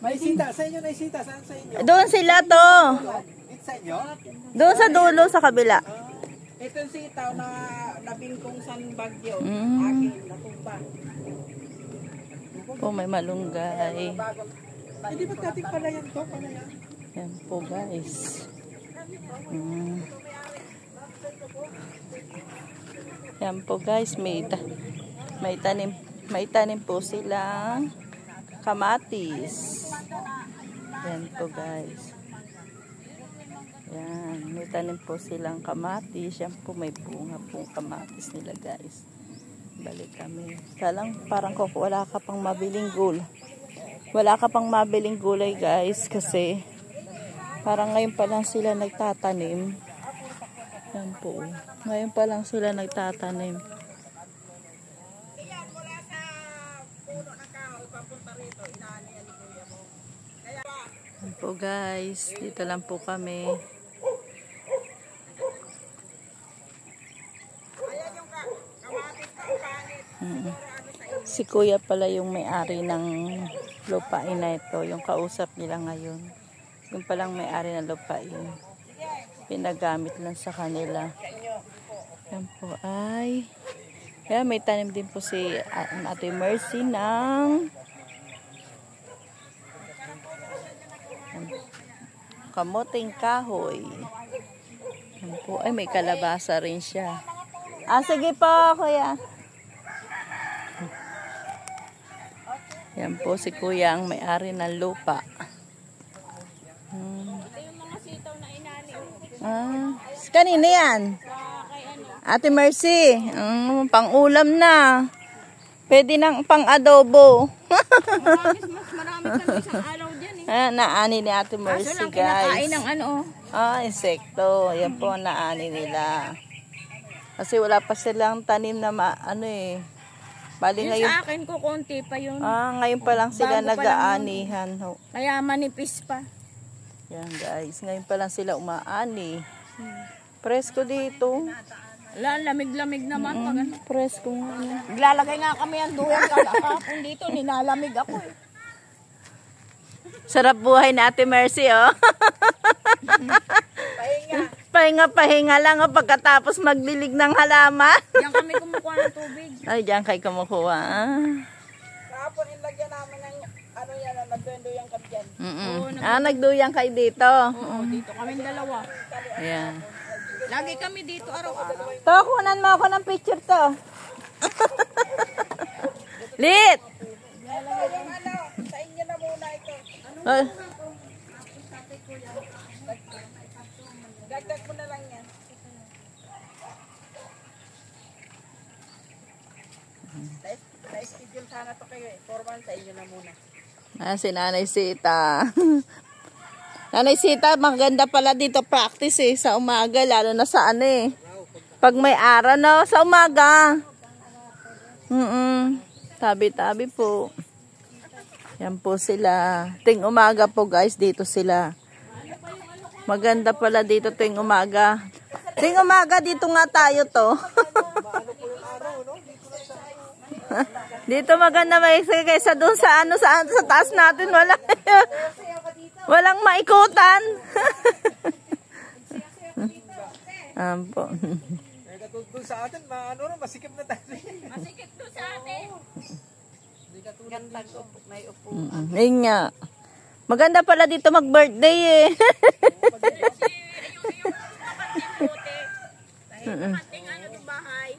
May sita, sa inyo na sita, saan sa inyo? Doon sila to. It's sa inyo? Doon sa dulo, sa kabila. Itong sitaw na nabingkong san bagyo. Mm. Akin, natumba. Po, may malunggay. Hindi ba dating palayan to? Palayan? Yan po guys. Yan po guys, May tanim po silang kamatis. Yan po guys. Yan, may tanim po silang kamatis. Yan po, may bunga po kamatis nila guys. Balik kami. Kalang parang wala ka pang mabiling gulay. Wala ka pang mabiling gulay guys kasi parang ngayon pa lang sila nagtatanim. Yan po. Ngayon pa lang sila nagtatanim. Yan po guys. Dito lang po kami. Si kuya pala yung may-ari ng lupain na ito. Yung kausap nila ngayon. Yung palang may-ari ng lupain. Pinagamit lang sa kanila. Yan po ay. Yan, may tanim din po si Ate Mercy ng kamuting kahoy. Yan po. Ay, may kalabasa rin siya. Sige po, kuya. Yan po si kuya ang may-ari ng lupa. Ito yung mga sitaw na inani. Kanina yan? Ate Mercy. Pang-ulam na. Pwede nang pang-adobo. Marami kami isang araw dyan Naani ni Ate Mercy lang guys. kinakain ng ano. Insekto. Yan po naani nila. Kasi wala pa silang tanim na Bali Yung ngayon. sa akin ko konti pa yun. Ngayon pa lang sila Bago pa lang nag-aanihan. Kaya manipis pa. Yan guys, ngayon pa lang sila umaani. Presko dito. Lamig-lamig naman pag ano. Presko nga. Naglalagay nga kami ang duyan kahapon dito, nilalamig ako Sarap buhay na Ate Mercy, oh. Pahinga lang pagkatapos magdilig ng halaman. Diyan kami kumukuha ng tubig. Ay, diyan kayo kumukuha. Kahapon inlagyan namin ng nagduyang kami dyan. Nagduyang kayo dito. Oo, dito kaming dalawa. Ayan. Lagi kami dito araw-araw. To, kunan mo ako ng picture to. Lit! Sa inyo na muna ito. Dagdag mo na lang yan. Na-schedule sana to kayo Formal sa inyo na muna. Si Nanay Sita. Nanay Sita, maganda pala dito practice sa umaga, lalo na sa pag may araw sa umaga. Tabi-tabi po. Yan po sila. Ting umaga po guys, dito sila. Maganda pala dito ting umaga. Ting umaga, dito nga tayo to. Dito maganda kaysa doon sa sa taas natin walang maikutan. Po. Doon sa atin, masikip na tayo. Masikip doon sa atin. Ganda ko, may upo. Ayun nga. Maganda pala dito mag-birthday Kating bahay.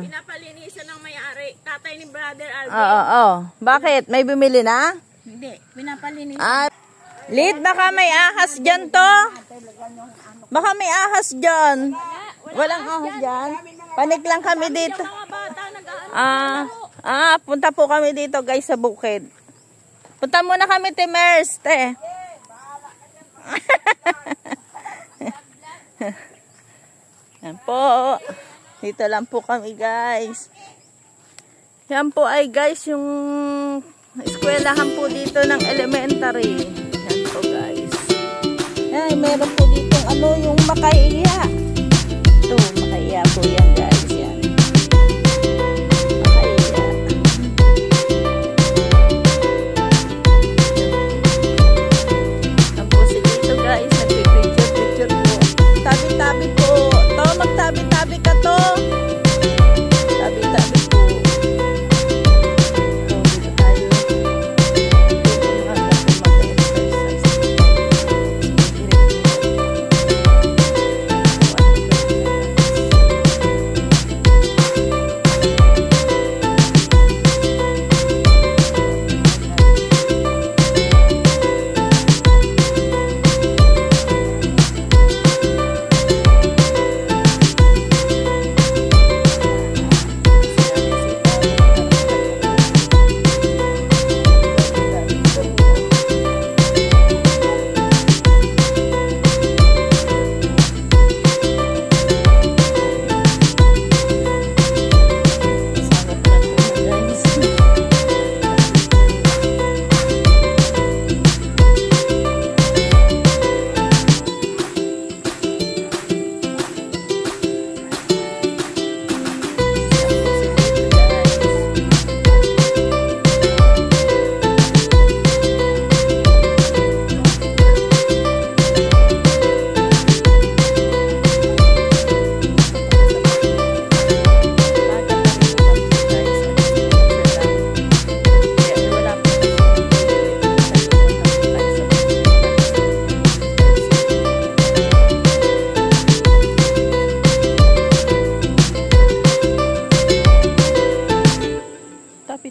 Pinapalinisan ng may-ari. Tatay ni Brother Alvin. Bakit? May bumili na? Hindi. Pinapalinisan. Lid, baka may ahas dyan to. Baka may ahas dyan. Walang ahas dyan. Panik lang kami dito. Mga bata nag-aano. Punta po kami dito guys sa bukid. Punta muna kami Timers, te. Yan po. Dito lang po kami guys. Yan po ay guys yung eskwelahan po dito ng elementary. Yan po guys. Ay, meron po dito yung makaiya. Ito, makaiya po yan guys. Yan. Makaiya. Yan po si dito guys. Nagpipicture po. Tabi-tabi po. To, magtabi-tabi ka to. Tabi-tabi po. Dito tayo. Dito mag-exercise.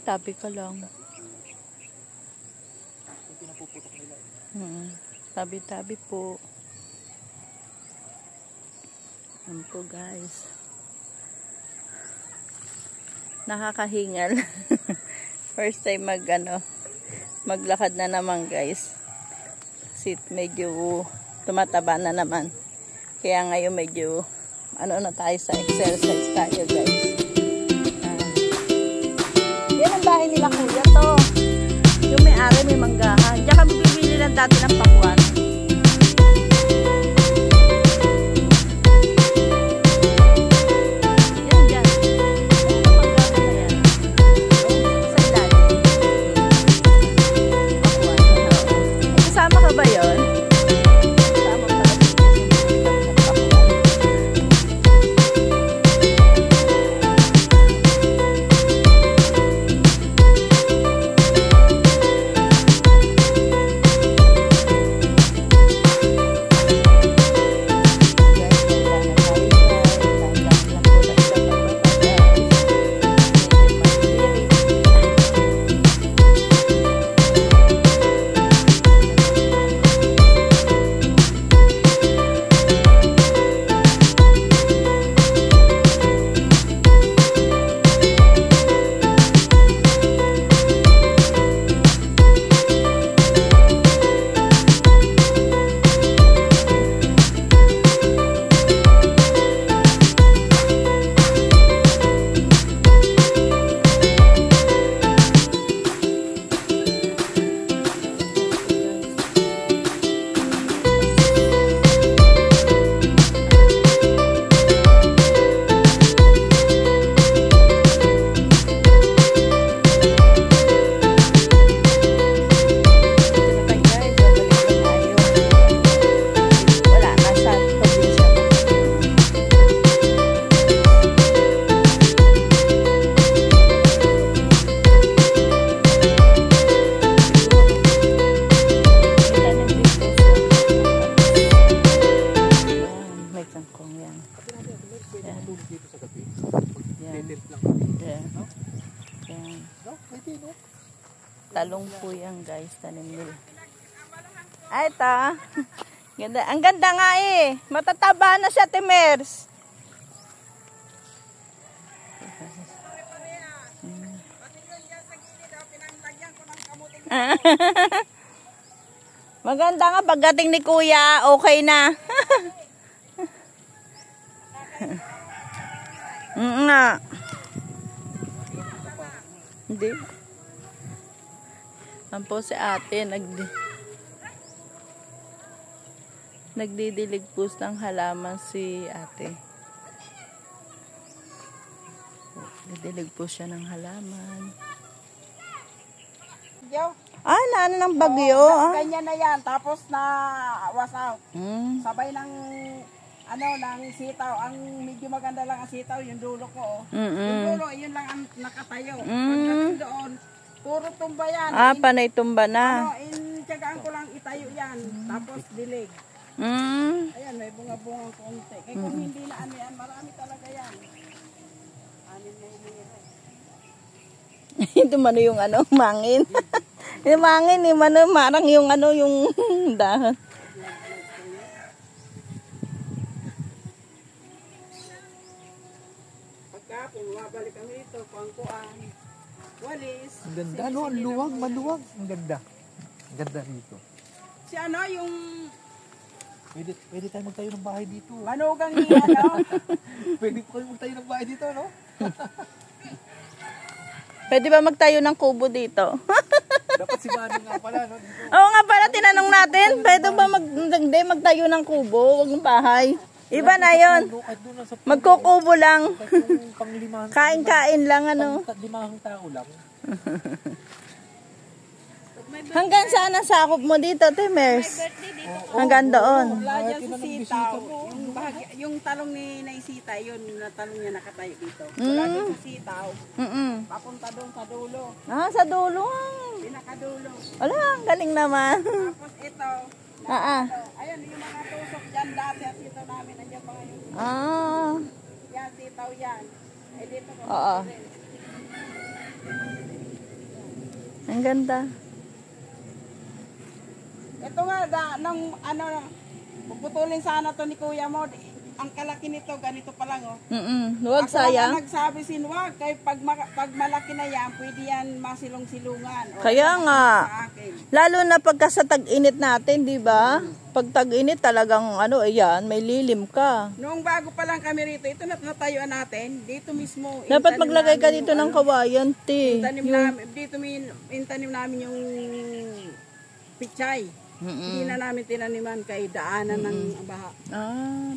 Tabi ka lang. Tabi-tabi po. Yan po guys. Nakakahingal. First time maglakad na naman guys. Kasi medyo tumataba na naman. Kaya ngayon medyo na tayo sa exercise tayo guys. Yan ang bahay nila kuya to. Yung may-ari may manggahan. Diyan kami bibili lang dati ng pakwan. Yan dyan. Manggahan na yan. Sa ilalim. Pakwan. Kasama ka ba yun? Kasama pala. Talong po yan guys, tanim nila. Ay, ito. Ganda. Ang ganda nga eh. Matataba na siya, Timers. Maganda nga, pagdating ni Kuya, okay na. Nga. Hindi. Ang po si ate, nagdidilig po ng halaman si ate. Nagdidilig po siya ng halaman. Yo. Naano ng bagyo? Ganyan na yan, tapos na wasaw. Sabay ng ng sitaw. Ang medyo maganda lang ang sitaw, yung dulo ko. Yung dulo, yun lang ang nakatayo. Pagdating doon, puro tumba yan. Panay tumba na. Tiyagaan ko lang itayo yan. Tapos dilig. Ayan, may bunga-bungang konti. Kaya kung hindi na yan, marami talaga yan. Anin na hinihira. Ito mano yung mangin. Yung mangin, marang yung yung dahon. Pagkapon, mabalik kami ito, pangkuan. Walis. Ang ganda, ang luwag, maluwag. Ang ganda. Ang ganda dito. Si yung... Pwede tayo magtayo ng bahay dito. Manugang ni Pwede po kayo magtayo ng bahay dito, no? Pwede ba magtayo ng kubo dito? Dapat si Manu nga pala, no? Dito. Oo nga pala, tinanong natin. Pwede ba magtayo ng kubo? Huwag ng bahay. Iba na yun. Magkukubo lang. Kain-kain lang, Limang tao lang. Hanggang saan ang sakop mo dito, Timers? Hanggang doon. Wala dyan sa sitaw. Yung talong ni Naisita, yun na talong niya nakatayo dito. Wala dyan sa sitaw. Papunta doon sa dulo. Sa dulo. Pinakadulo. Wala, ang galing naman. Tapos ito. Ayan, yung mga tusok dyan dati at sitaw namin. Nandiyan mga yung... Yan, sitaw yan. Dito ko. Ang ganda. Ito nga, puputulin sana to ni kuya mo. Ang kalaki nito, ganito pa lang, oh. Huwag Ako lang sayang. ang nagsabi sinwag, kay pag malaki na yan, pwede yan masilong-silungan. O, Kaya nga. sa akin. Lalo na pagka sa tag-init natin, di ba? Pag tag-init talagang ayan, may lilim ka. Noong bago pa lang kami rito, ito natayuan natin, dito mismo. Dapat intanim maglagay ka namin dito yung ng kawayan, te. Intanim namin yung pichay. Hindi na namin tinaniman kay daanan ng baha.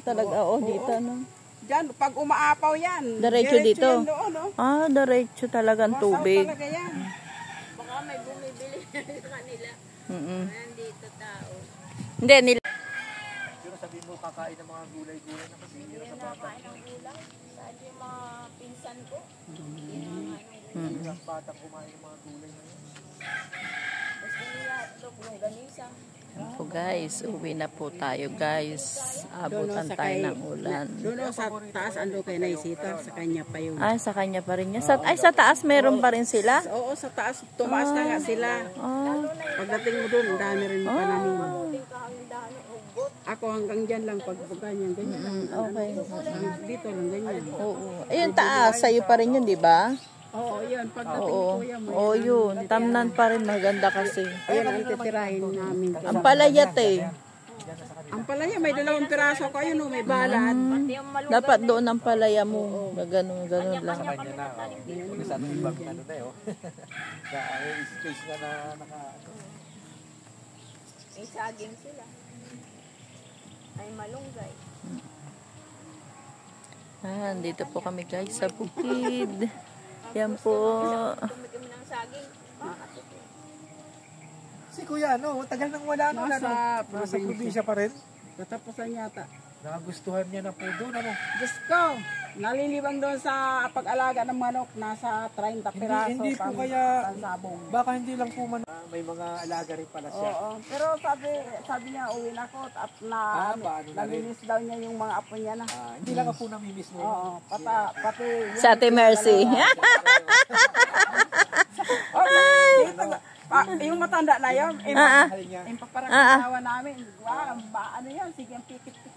Talaga, dito, no? Diyan, pag umaapaw yan. Diretso dito? Yan doon, no? Diretso talagang tubig. Talaga yan. Baka may bumibili sa kanila. Nandito tao. Hindi, nila. Pero sabihin mo kakain ng mga gulay-gulay na kasi hindi na sa bata. Kakain ng ulam. Sabi yung mga pinsan ko. Ang bata kumain ng mga gulay na yun. Gusto nila itlog, longganisa. So guys, uwi na po tayo guys. Abutan tayo ng ulan. Doon sa taas, ando kay Naisita, sa kanya pa yung... Sa kanya pa rin niya. Sa taas meron pa rin sila? Oo, sa taas, tumaas na nga sila. Pagdating mo doon, dami rin pananim. Ako hanggang dyan lang, pag ganyan, ganyan lang. Okay. Dito lang, ganyan. Oo. Ayun taas, sa'yo pa rin yun, di ba? Oo, yun. Pagdating ko yan, Yun. Tamnan pa rin, maganda kasi. ayun ang titirahin namin. Ang palayat eh. Ang palaya, may 2 piraso ko, ayun o, may balad. Dapat doon ang palaya mo. Ganun lang. Sa kanya na, Kung saan ibang ano na yun. Space na naka... May saging sila. Ay malunggay. Dito po kami guys sa bukid. Yan po. Tumigim ng saging. Si Kuya, tagal nang wala nun. Nasa probinsya pa rin. Katapusan yata. Nagustuhan niya na po doon. Diyos ko, nalilibang doon sa pag-alaga ng manok, nasa 30 piraso. Hindi po kaya, sabong. baka hindi lang po may mga alaga rin pala siya. Oo, pero sabi niya, uwi na ako at naminis daw niya yung mga apo niya na. Hindi lang po namimiss mo. Oo, pati Sa Ate Mercy. yung matanda na yun, yung paparang namin. Wow, ano yan, sige, ang pikit-pikit